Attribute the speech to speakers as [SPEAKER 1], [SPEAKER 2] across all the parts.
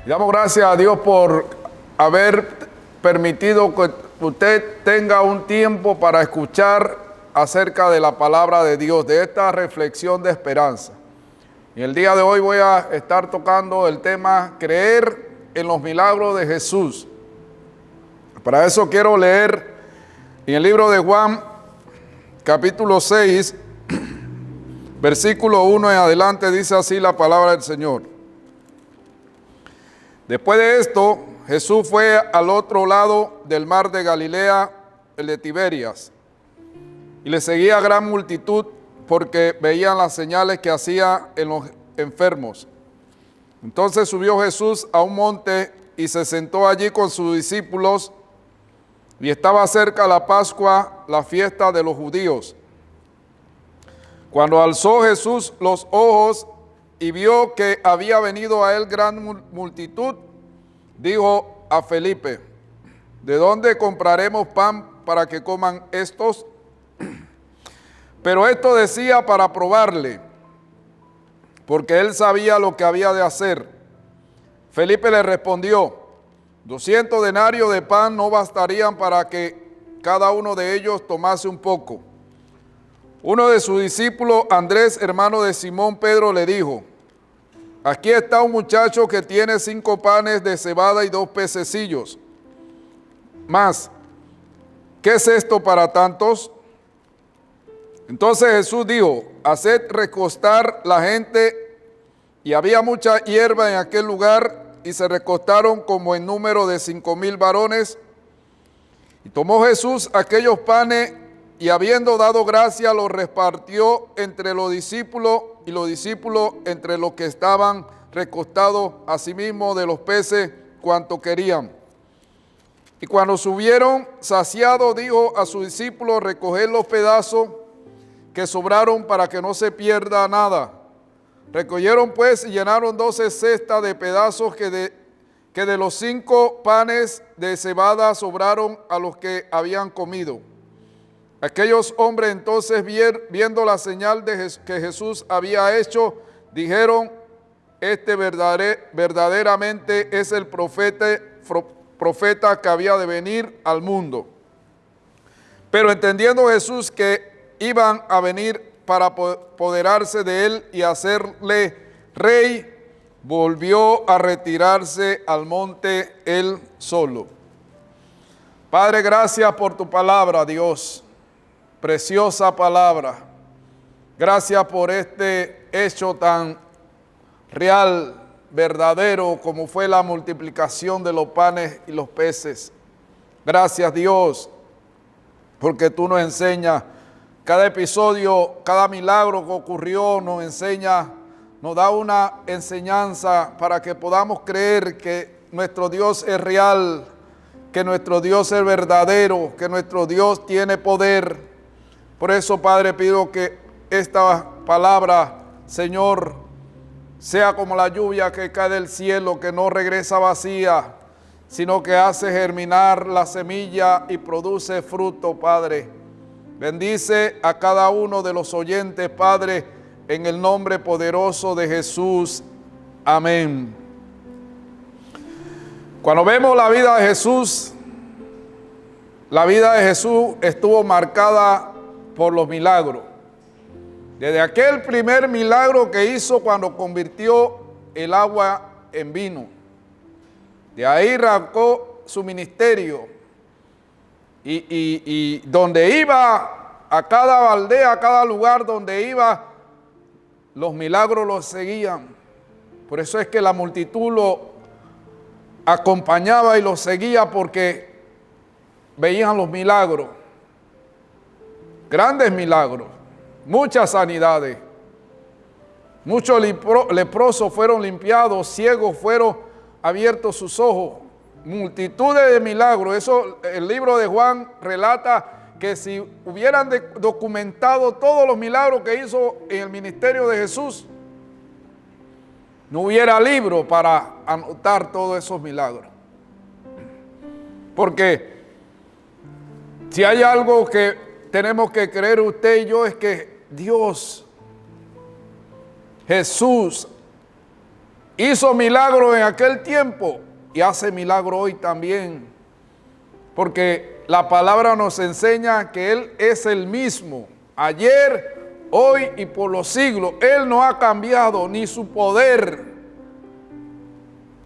[SPEAKER 1] Y damos gracias a Dios por haber permitido que usted tenga un tiempo para escuchar acerca de la palabra de Dios, de esta reflexión de esperanza. Y el día de hoy voy a estar tocando el tema creer en los milagros de Jesús. Para eso quiero leer en el libro de Juan, capítulo 6, versículo 1 en adelante, dice así la palabra del Señor. Después de esto, Jesús fue al otro lado del mar de Galilea, el de Tiberias, y le seguía gran multitud porque veían las señales que hacía en los enfermos. Entonces subió Jesús a un monte y se sentó allí con sus discípulos, y estaba cerca la Pascua, la fiesta de los judíos. Cuando alzó Jesús los ojos y vio que había venido a él gran multitud, dijo a Felipe: ¿de dónde compraremos pan para que coman estos? Pero esto decía para probarle, porque él sabía lo que había de hacer. Felipe le respondió: 200 denarios de pan no bastarían para que cada uno de ellos tomase un poco. Uno de sus discípulos, Andrés, hermano de Simón Pedro, le dijo: aquí está un muchacho que tiene 5 panes de cebada y 2 pececillos. Mas, ¿qué es esto para tantos? Entonces Jesús dijo: haced recostar la gente. Y había mucha hierba en aquel lugar, y se recostaron como en número de 5,000 varones. Y tomó Jesús aquellos panes, y habiendo dado gracia, los repartió entre los discípulos, y los discípulos entre los que estaban recostados, asimismo de los peces cuanto querían. Y cuando subieron saciados, dijo a sus discípulos: recoged los pedazos que sobraron para que no se pierda nada. Recogieron pues y llenaron 12 cestas de pedazos que de los 5 panes de cebada sobraron a los que habían comido. Aquellos hombres entonces, viendo la señal que Jesús había hecho, dijeron: este verdaderamente es el profeta que había de venir al mundo. Pero entendiendo Jesús que iban a venir para apoderarse de él y hacerle rey, volvió a retirarse al monte él solo. Padre, gracias por tu palabra, Dios. Preciosa palabra. Gracias por este hecho tan real, verdadero, como fue la multiplicación de los panes y los peces. Gracias, Dios, porque tú nos enseñas cada episodio, cada milagro que ocurrió, nos enseña, nos da una enseñanza para que podamos creer que nuestro Dios es real, que nuestro Dios es verdadero, que nuestro Dios tiene poder. Por eso, Padre, pido que esta palabra, Señor, sea como la lluvia que cae del cielo, que no regresa vacía, sino que hace germinar la semilla y produce fruto, Padre. Bendice a cada uno de los oyentes, Padre, en el nombre poderoso de Jesús. Amén. Cuando vemos la vida de Jesús estuvo marcada por los milagros. Desde aquel primer milagro que hizo cuando convirtió el agua en vino. De ahí arrancó su ministerio. Y donde iba, a cada aldea, a cada lugar donde iba, los milagros los seguían. Por eso es que la multitud lo acompañaba y lo seguía, porque veían los milagros. Grandes milagros, muchas sanidades. Muchos leprosos fueron limpiados, ciegos fueron abiertos sus ojos. Multitudes de milagros. Eso, el libro de Juan relata que si hubieran documentado todos los milagros que hizo en el ministerio de Jesús, no hubiera libro para anotar todos esos milagros. Porque si hay algo que tenemos que creer usted y yo, es que Dios, Jesús, Hizo milagro en aquel tiempo y hace milagro hoy también. Porque la palabra nos enseña que Él es el mismo, ayer, hoy y por los siglos. Él no ha cambiado ni su poder.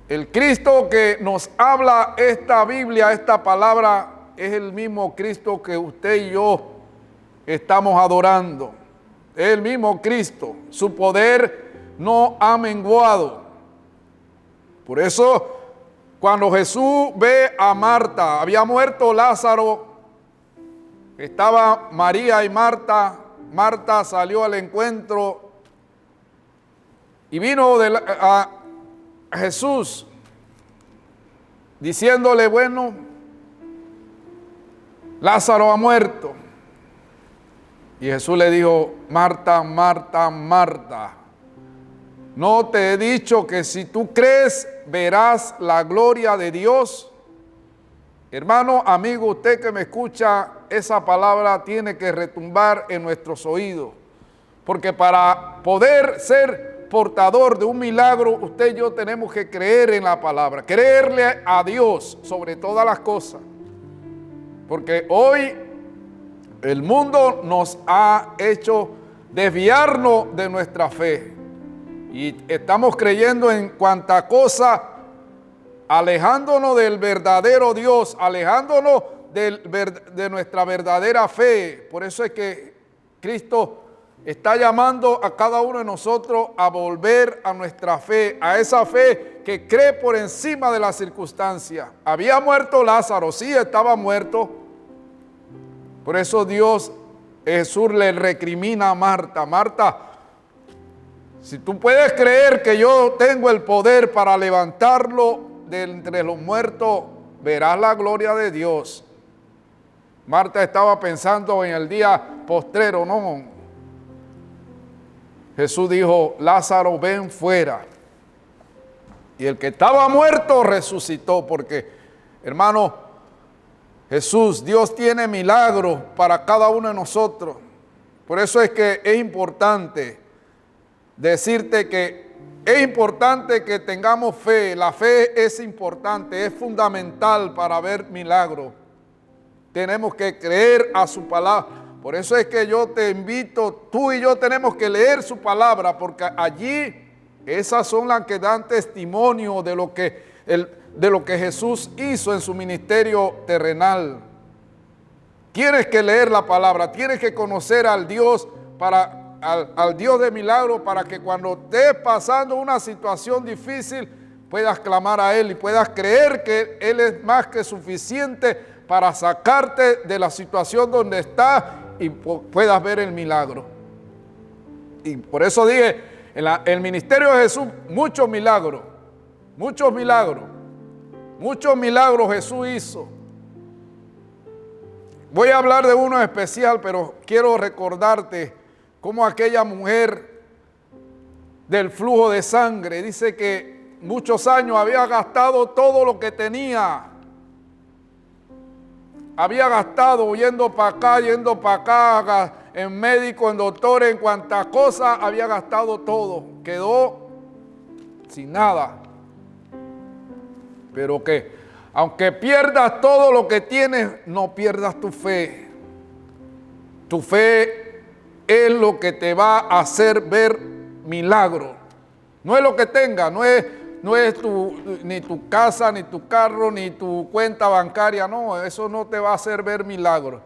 [SPEAKER 1] El Cristo que nos habla esta Biblia, esta palabra, es el mismo Cristo que usted y yo estamos adorando. Es el mismo Cristo. Su poder no ha menguado. Por eso, cuando Jesús ve a Marta, había muerto Lázaro, estaba María y Marta. Marta salió al encuentro y vino a Jesús diciéndole, bueno, Lázaro ha muerto. Y Jesús le dijo, Marta, Marta, Marta, ¿no te he dicho que si tú crees verás la gloria de Dios? Hermano, amigo, usted que me escucha, esa palabra tiene que retumbar en nuestros oídos. Porque para poder ser portador de un milagro, usted y yo tenemos que creer en la palabra, creerle a Dios sobre todas las cosas. Porque hoy el mundo nos ha hecho desviarnos de nuestra fe. Y estamos creyendo en cuanta cosa, alejándonos del verdadero Dios, alejándonos de nuestra verdadera fe. Por eso es que Cristo está llamando a cada uno de nosotros a volver a nuestra fe, a esa fe que cree por encima de las circunstancias. Había muerto Lázaro, sí estaba muerto. Por eso Jesús le recrimina a Marta, Marta, si tú puedes creer que yo tengo el poder para levantarlo de entre los muertos, verás la gloria de Dios. Marta estaba pensando en el día postrero, no. Jesús dijo, Lázaro, ven fuera. Y el que estaba muerto resucitó, porque, hermano, Jesús, Dios tiene milagros para cada uno de nosotros. Por eso es que es importante decirte que es importante que tengamos fe. La fe es importante, es fundamental para ver milagros. Tenemos que creer a su palabra. Por eso es que yo te invito, tú y yo tenemos que leer su palabra, porque allí esas son las que dan testimonio de lo que Jesús hizo en su ministerio terrenal. Tienes que leer la palabra, tienes que conocer al Dios al Dios de milagro, para que cuando estés pasando una situación difícil puedas clamar a Él y puedas creer que Él es más que suficiente para sacarte de la situación donde estás y puedas ver el milagro. Y por eso dije, en el ministerio de Jesús, muchos milagros Jesús hizo. Voy a hablar de uno especial, pero quiero recordarte cómo aquella mujer del flujo de sangre, dice que muchos años había gastado todo lo que tenía. Había gastado yendo para acá, yendo para acá, en médico, en doctor, en cuantas cosas, había gastado todo. Quedó sin nada. Pero que, aunque pierdas todo lo que tienes, no pierdas tu fe. Tu fe es lo que te va a hacer ver milagro. No es lo que tengas, no es ni tu casa, ni tu carro, ni tu cuenta bancaria, no, eso no te va a hacer ver milagro.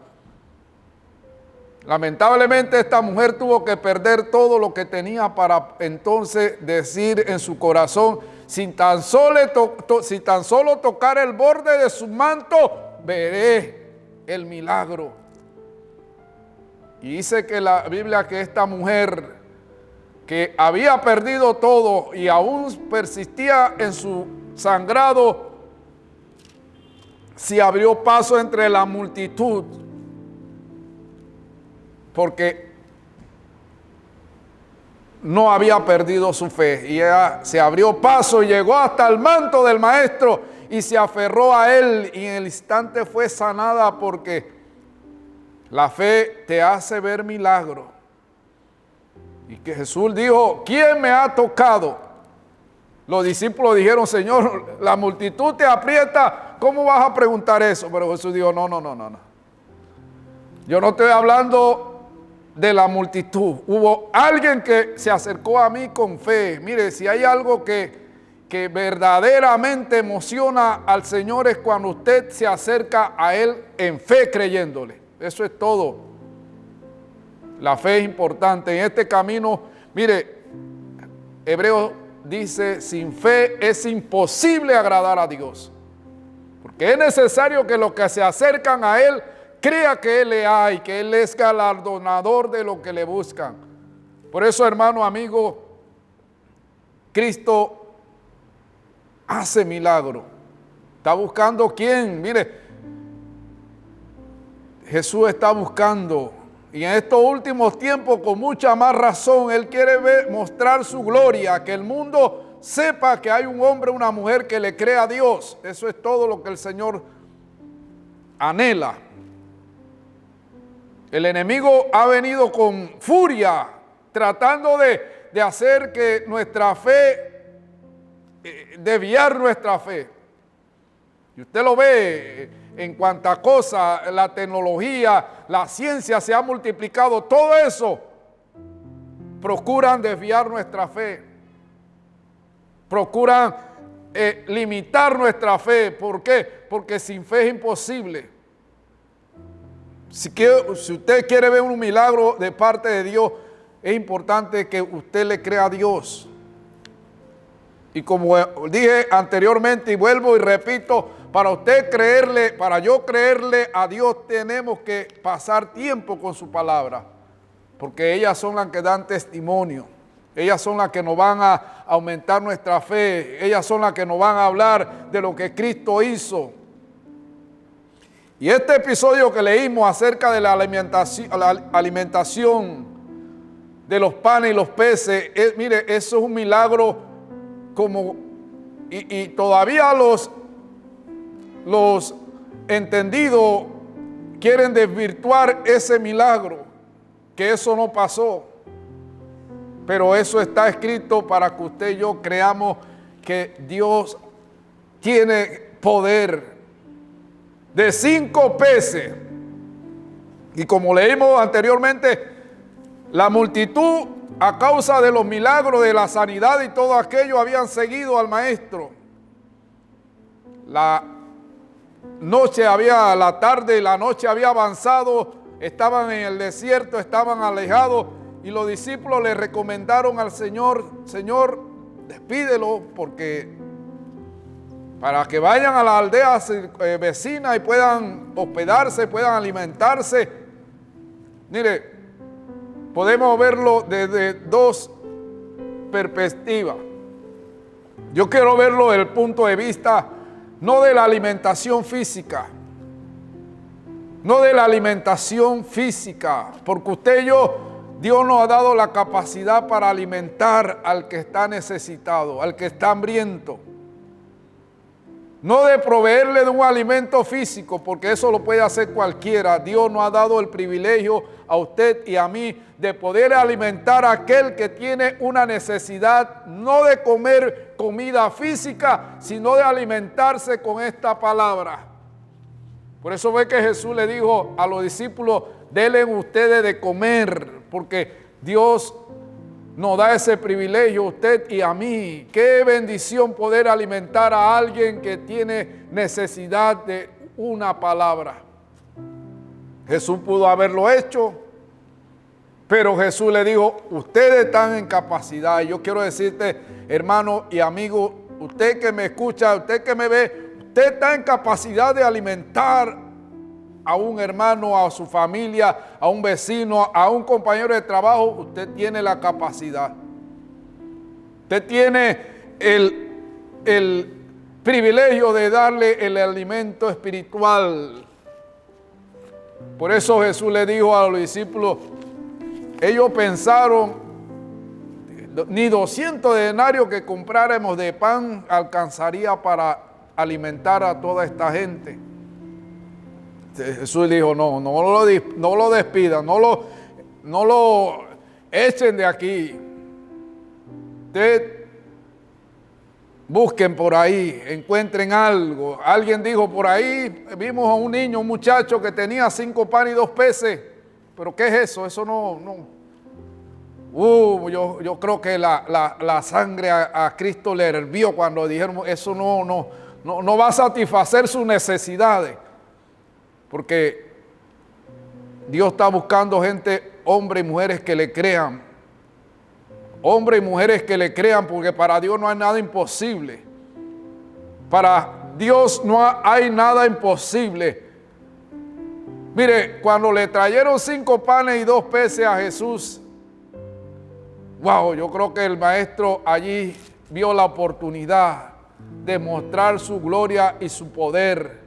[SPEAKER 1] Lamentablemente esta mujer tuvo que perder todo lo que tenía para entonces decir en su corazón, si tan solo tocar el borde de su manto, veré el milagro. Y dice que la Biblia que esta mujer que había perdido todo y aún persistía en su sangrado, se abrió paso entre la multitud, porque no había perdido su fe. Y ella se abrió paso y llegó hasta el manto del maestro y se aferró a él, y en el instante fue sanada, porque la fe te hace ver milagro. Y que Jesús dijo, ¿quién me ha tocado? Los discípulos dijeron, Señor, la multitud te aprieta, ¿cómo vas a preguntar eso? Pero Jesús dijo, no. Yo no estoy hablando de la multitud. Hubo alguien que se acercó a mí con fe. Mire, si hay algo que verdaderamente emociona al Señor es cuando usted se acerca a Él en fe creyéndole. Eso es todo. La fe es importante. En este camino, mire, Hebreos dice, sin fe es imposible agradar a Dios. Porque es necesario que los que se acercan a Él crea que Él le hay, que Él es galardonador de lo que le buscan. Por eso, hermano, amigo, Cristo hace milagro. Está buscando quién. Mire, Jesús está buscando. Y en estos últimos tiempos, con mucha más razón, Él quiere mostrar su gloria, que el mundo sepa que hay un hombre, una mujer que le cree a Dios. Eso es todo lo que el Señor anhela. El enemigo ha venido con furia, tratando de hacer que nuestra fe, desviar nuestra fe. Y usted lo ve en cuanta cosa, la tecnología, la ciencia se ha multiplicado, todo eso procuran desviar nuestra fe, procuran limitar nuestra fe. ¿Por qué? Porque sin fe es imposible. Si usted quiere ver un milagro de parte de Dios, es importante que usted le crea a Dios. Y como dije anteriormente y vuelvo y repito, para usted creerle, para yo creerle a Dios, tenemos que pasar tiempo con su palabra, porque ellas son las que dan testimonio, ellas son las que nos van a aumentar nuestra fe, ellas son las que nos van a hablar de lo que Cristo hizo. Y este episodio que leímos acerca de la alimentación de los panes y los peces, mire, eso es un milagro y todavía los entendidos quieren desvirtuar ese milagro, que eso no pasó. Pero eso está escrito para que usted y yo creamos que Dios tiene poder. De 5 peces. Y como leímos anteriormente, la multitud, a causa de los milagros de la sanidad y todo aquello, habían seguido al maestro. La tarde y la noche había avanzado, estaban en el desierto, estaban alejados, y los discípulos le recomendaron al Señor, Señor, despídelo, porque para que vayan a las aldeas vecinas y puedan hospedarse, puedan alimentarse. Mire, podemos verlo desde 2 perspectivas. Yo quiero verlo desde el punto de vista no de la alimentación física, porque usted y yo, Dios nos ha dado la capacidad para alimentar al que está necesitado, al que está hambriento. No de proveerle de un alimento físico, porque eso lo puede hacer cualquiera. Dios nos ha dado el privilegio a usted y a mí de poder alimentar a aquel que tiene una necesidad, no de comer comida física, sino de alimentarse con esta palabra. Por eso ve que Jesús le dijo a los discípulos, denle ustedes de comer, porque Dios nos da ese privilegio a usted y a mí. Qué bendición poder alimentar a alguien que tiene necesidad de una palabra. Jesús pudo haberlo hecho, pero Jesús le dijo, ustedes están en capacidad. Y yo quiero decirte, hermano y amigo, usted que me escucha, usted que me ve, usted está en capacidad de alimentar a un hermano, a su familia, a un vecino, a un compañero de trabajo. Usted tiene la capacidad. Usted tiene el privilegio de darle el alimento espiritual. Por eso Jesús le dijo a los discípulos, ellos pensaron, ni 200 denarios que compráramos de pan alcanzaría para alimentar a toda esta gente. Jesús dijo, no lo despidan, no lo echen de aquí. Usted busquen por ahí, encuentren algo. Alguien dijo por ahí, vimos a un niño, un muchacho que tenía 5 panes y 2 peces. ¿Pero qué es eso? Eso no. Yo creo que la sangre a Cristo le hervió cuando dijeron, eso no va a satisfacer sus necesidades. Porque Dios está buscando gente, hombres y mujeres que le crean. Hombres y mujeres que le crean, porque para Dios no hay nada imposible. Para Dios no hay nada imposible. Mire, cuando le trajeron 5 panes y 2 peces a Jesús, wow, yo creo que el maestro allí vio la oportunidad de mostrar su gloria y su poder.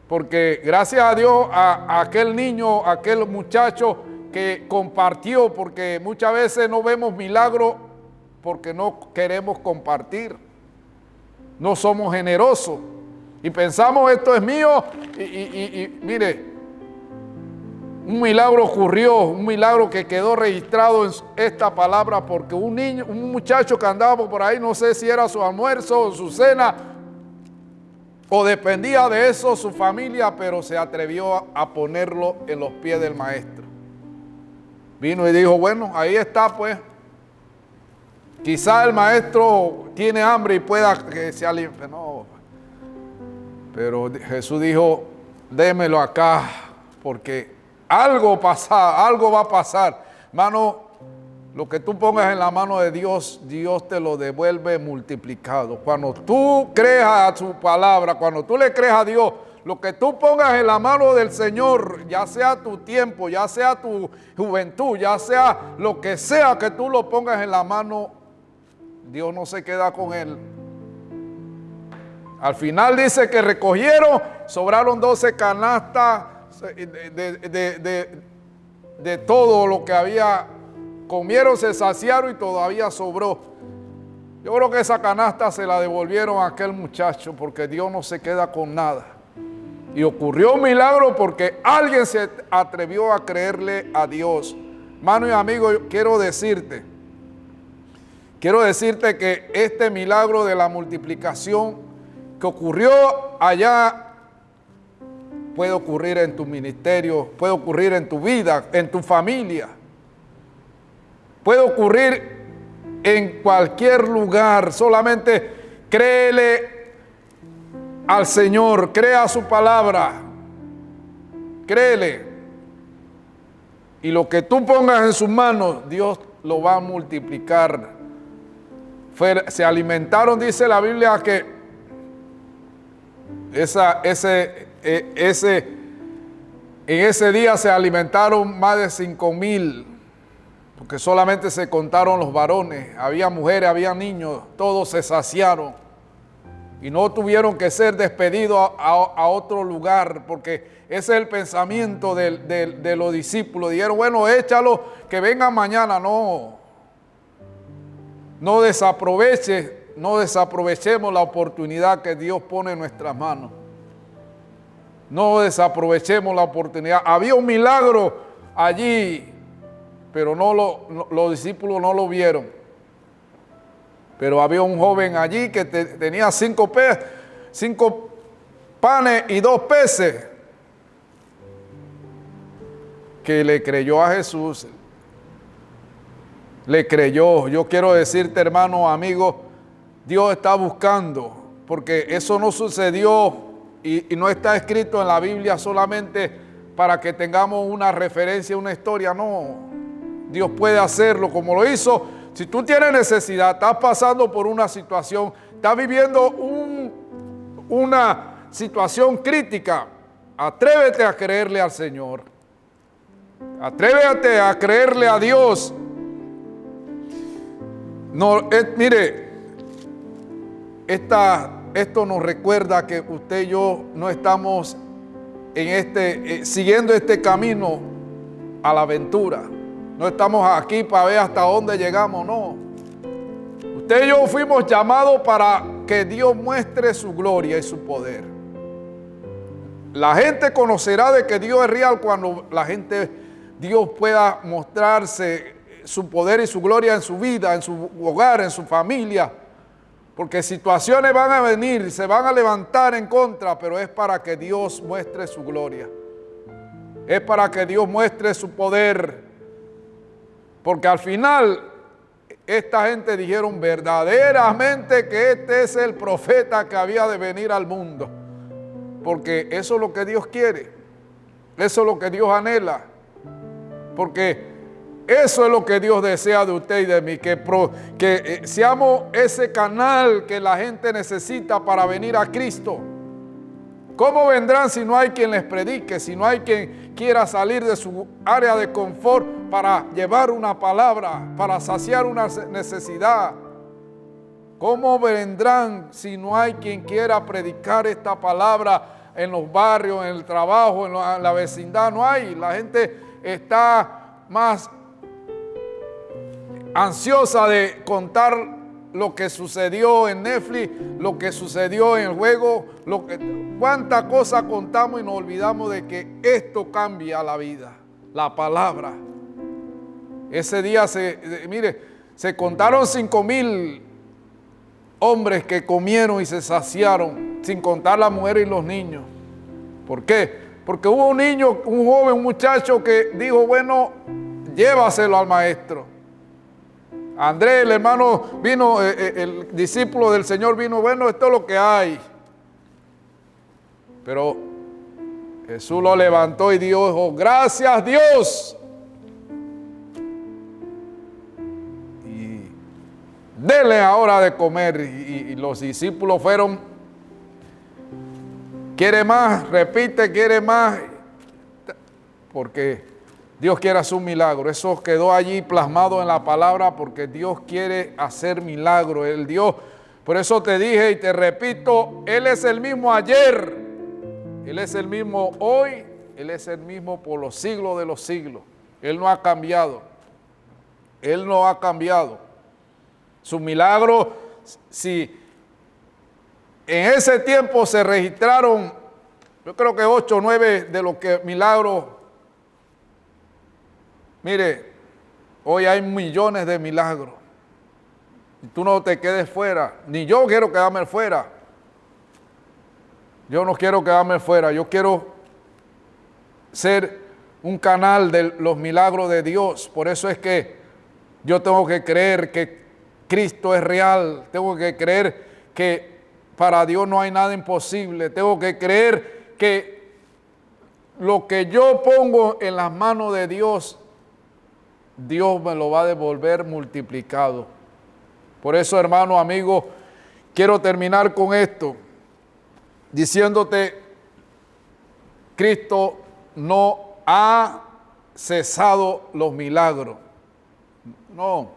[SPEAKER 1] Porque gracias a Dios, a aquel niño, a aquel muchacho que compartió, porque muchas veces no vemos milagros porque no queremos compartir. No somos generosos y pensamos esto es mío y mire, un milagro ocurrió, un milagro que quedó registrado en esta palabra porque un muchacho que andaba por ahí, no sé si era su almuerzo o su cena o dependía de eso su familia, pero se atrevió a ponerlo en los pies del maestro. Vino y dijo, bueno, ahí está pues. Quizá el maestro tiene hambre y pueda que se alimente. No. Pero Jesús dijo, démelo acá, porque algo va a pasar. Hermano, lo que tú pongas en la mano de Dios, Dios te lo devuelve multiplicado. Cuando tú creas a su palabra, cuando tú le creas a Dios, lo que tú pongas en la mano del Señor, ya sea tu tiempo, ya sea tu juventud, ya sea lo que sea que tú lo pongas en la mano, Dios no se queda con él. Al final dice que recogieron, sobraron 12 canastas de todo lo que había, comieron, se saciaron y todavía sobró. Yo creo que esa canasta se la devolvieron a aquel muchacho porque Dios no se queda con nada. Y ocurrió un milagro porque alguien se atrevió a creerle a Dios. Hermano y amigo, yo quiero decirte que este milagro de la multiplicación que ocurrió allá puede ocurrir en tu ministerio, puede ocurrir en tu vida, en tu familia. Puede ocurrir en cualquier lugar. Solamente créele al Señor, crea su palabra, créele. Y lo que tú pongas en sus manos, Dios lo va a multiplicar. Se alimentaron, dice la Biblia, que en ese día se alimentaron más de 5,000, porque solamente se contaron los varones. Había mujeres, había niños, todos se saciaron. Y no tuvieron que ser despedidos a otro lugar, porque ese es el pensamiento de los discípulos. Dijeron, bueno, échalo, que vengan mañana. No desaprovechemos la oportunidad que Dios pone en nuestras manos. No desaprovechemos la oportunidad. Había un milagro allí, pero los discípulos no lo vieron. Pero había un joven allí que tenía 5 panes y 2 peces, que le creyó a Jesús. Le creyó. Yo quiero decirte, hermano, amigo, Dios está buscando, porque eso no sucedió y no está escrito en la Biblia solamente para que tengamos una referencia, una historia. No, Dios puede hacerlo como lo hizo. Si tú tienes necesidad, estás pasando por una situación, estás viviendo una situación crítica, atrévete a creerle al Señor. Atrévete a creerle a Dios. Mire, esto nos recuerda que usted y yo no estamos siguiendo este camino a la aventura. No estamos aquí para ver hasta dónde llegamos, no. Usted y yo fuimos llamados para que Dios muestre su gloria y su poder. La gente conocerá de que Dios es real cuando Dios pueda mostrarse su poder y su gloria en su vida, en su hogar, en su familia. Porque situaciones van a venir, se van a levantar en contra, pero es para que Dios muestre su gloria. Es para que Dios muestre su poder. Porque al final, esta gente dijeron verdaderamente que este es el profeta que había de venir al mundo. Porque eso es lo que Dios quiere. Eso es lo que Dios anhela. Porque eso es lo que Dios desea de usted y de mí. Que seamos ese canal que la gente necesita para venir a Cristo. ¿Cómo vendrán si no hay quien les predique? Si no hay quien quiera salir de su área de confort para llevar una palabra, para saciar una necesidad. ¿Cómo vendrán si no hay quien quiera predicar esta palabra en los barrios, en el trabajo, en la vecindad? No hay. La gente está más ansiosa de contar lo que sucedió en Netflix, lo que sucedió en el juego, cuántas cosas contamos y nos olvidamos de que esto cambia la vida, la palabra. Ese día se contaron 5,000 hombres que comieron y se saciaron, sin contar las mujeres y los niños. ¿Por qué? Porque hubo un niño, un joven, un muchacho que dijo, bueno, llévaselo al maestro. Andrés, el hermano, vino, el discípulo del Señor vino, bueno, esto es lo que hay. Pero Jesús lo levantó y dijo, gracias Dios. Y denle ahora de comer. Y los discípulos fueron, quiere más, repite, quiere más. Porque Dios quiere hacer un milagro. Eso quedó allí plasmado en la palabra porque Dios quiere hacer milagro. El Dios, por eso te dije y te repito, Él es el mismo ayer, Él es el mismo hoy, Él es el mismo por los siglos de los siglos. Él no ha cambiado. Él no ha cambiado. Su milagro, si en ese tiempo se registraron, yo creo que 8 o 9 de los que milagros. Mire, hoy hay millones de milagros. Y tú no te quedes fuera. Ni yo quiero quedarme fuera. Yo no quiero quedarme fuera. Yo quiero ser un canal de los milagros de Dios. Por eso es que yo tengo que creer que Cristo es real. Tengo que creer que para Dios no hay nada imposible. Tengo que creer que lo que yo pongo en las manos de Dios, Dios me lo va a devolver multiplicado. Por eso, hermano, amigo, quiero terminar con esto, diciéndote, Cristo no ha cesado los milagros. No.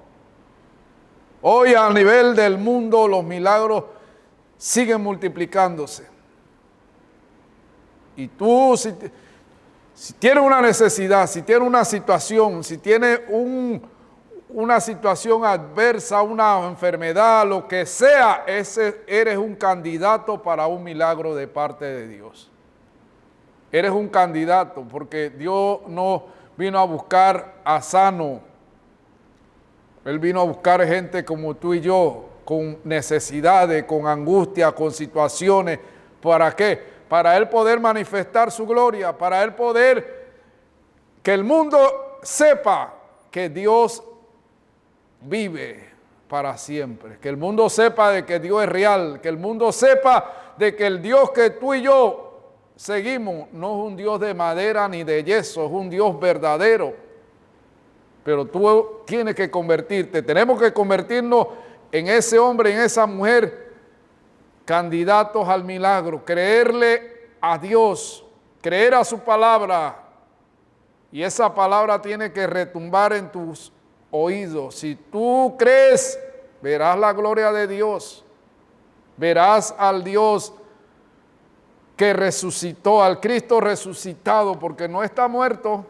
[SPEAKER 1] Hoy a nivel del mundo los milagros siguen multiplicándose. Y tú, si tienes una necesidad, si tienes una situación, si tienes una situación adversa, una enfermedad, lo que sea, eres un candidato para un milagro de parte de Dios. Eres un candidato porque Dios no vino a buscar a sano. Él vino a buscar gente como tú y yo, con necesidades, con angustia, con situaciones. ¿Para qué? Para Él poder manifestar su gloria, para Él poder que el mundo sepa que Dios vive para siempre, que el mundo sepa de que Dios es real, que el mundo sepa de que el Dios que tú y yo seguimos no es un Dios de madera ni de yeso, es un Dios verdadero. Pero tú tienes que convertirte, tenemos que convertirnos en ese hombre, en esa mujer, candidatos al milagro, creerle a Dios, creer a su palabra, y esa palabra tiene que retumbar en tus oídos. Si tú crees, verás la gloria de Dios, verás al Dios que resucitó, al Cristo resucitado, porque no está muerto,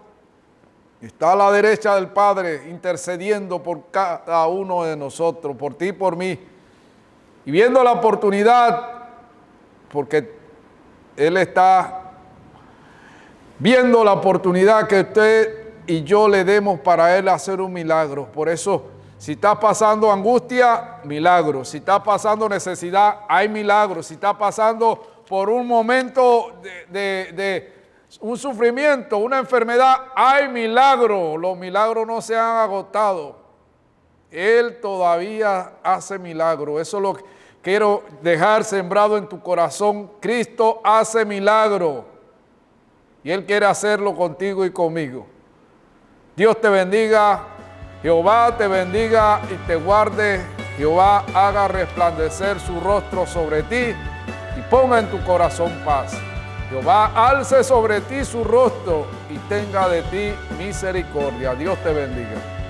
[SPEAKER 1] está a la derecha del Padre intercediendo por cada uno de nosotros, por ti y por mí. Y viendo la oportunidad, porque Él está viendo la oportunidad que usted y yo le demos para Él hacer un milagro. Por eso, Si estás pasando angustia, milagro. Si estás pasando necesidad, hay milagro. Si estás pasando por un momento de un sufrimiento, una enfermedad, hay milagro. Los milagros no se han agotado. Él todavía hace milagro. Eso es lo que quiero dejar sembrado en tu corazón. Cristo hace milagro. Y Él quiere hacerlo contigo y conmigo. Dios te bendiga. Jehová te bendiga y te guarde. Jehová haga resplandecer su rostro sobre ti y ponga en tu corazón paz. Jehová alce sobre ti su rostro y tenga de ti misericordia. Dios te bendiga.